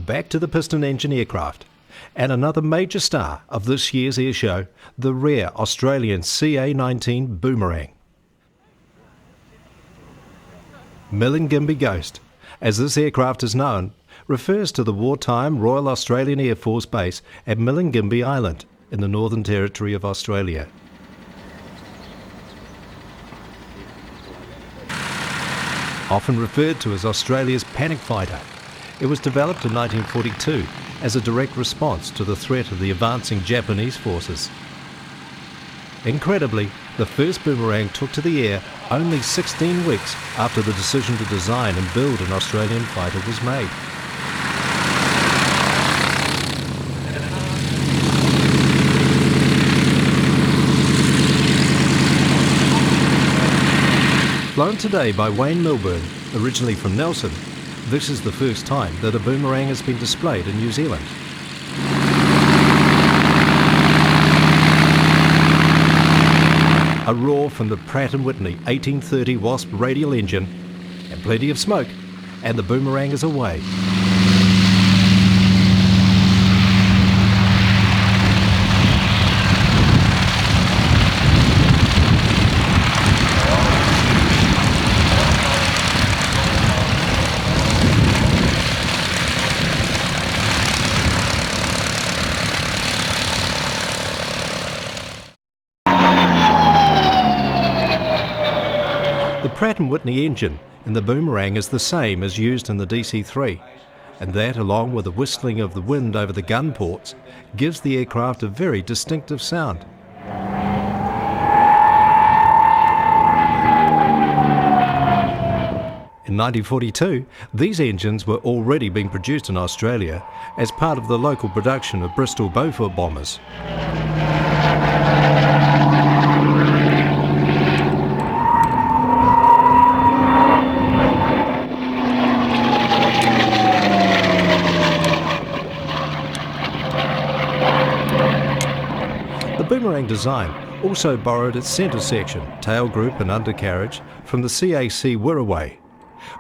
back to the piston engine aircraft, and another major star of this year's airshow, the rare Australian CA-19 Boomerang. Milingimbi Ghost, as this aircraft is known, refers to the wartime Royal Australian Air Force base at Milingimbi Island in the Northern Territory of Australia. Often referred to as Australia's panic fighter, it was developed in 1942 as a direct response to the threat of the advancing Japanese forces. Incredibly, the first Boomerang took to the air only 16 weeks after the decision to design and build an Australian fighter was made. Flown today by Wayne Milburn, originally from Nelson, this is the first time that a Boomerang has been displayed in New Zealand. A roar from the Pratt & Whitney 1830 Wasp radial engine, and plenty of smoke, and the Boomerang is away. The Pratt & Whitney engine in the Boomerang is the same as used in the DC-3, and that, along with the whistling of the wind over the gun ports, gives the aircraft a very distinctive sound. In 1942, these engines were already being produced in Australia as part of the local production of Bristol Beaufort bombers. The Boomerang design also borrowed its centre section, tail group and undercarriage from the CAC Wirraway,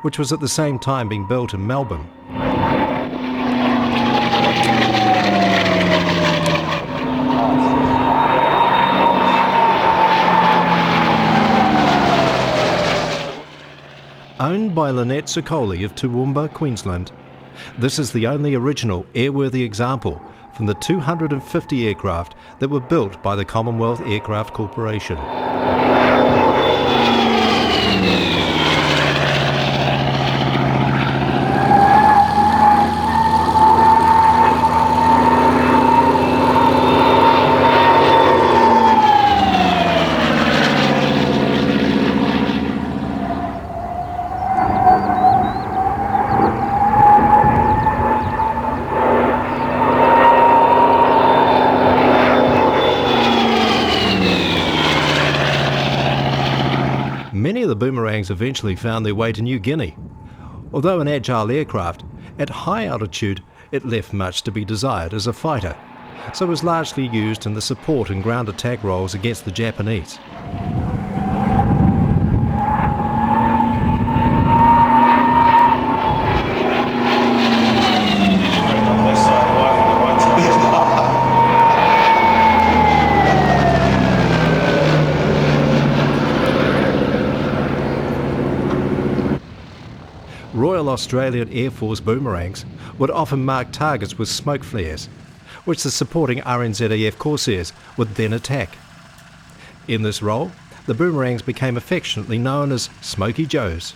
which was at the same time being built in Melbourne. Owned by Lynette Sicoli of Toowoomba, Queensland, this is the only original airworthy example from the 250 aircraft that were built by the Commonwealth Aircraft Corporation. Many of the Boomerangs eventually found their way to New Guinea. Although an agile aircraft, at high altitude it left much to be desired as a fighter, so was largely used in the support and ground attack roles against the Japanese. Royal Australian Air Force Boomerangs would often mark targets with smoke flares, which the supporting RNZAF Corsairs would then attack. In this role, the Boomerangs became affectionately known as Smoky Joes.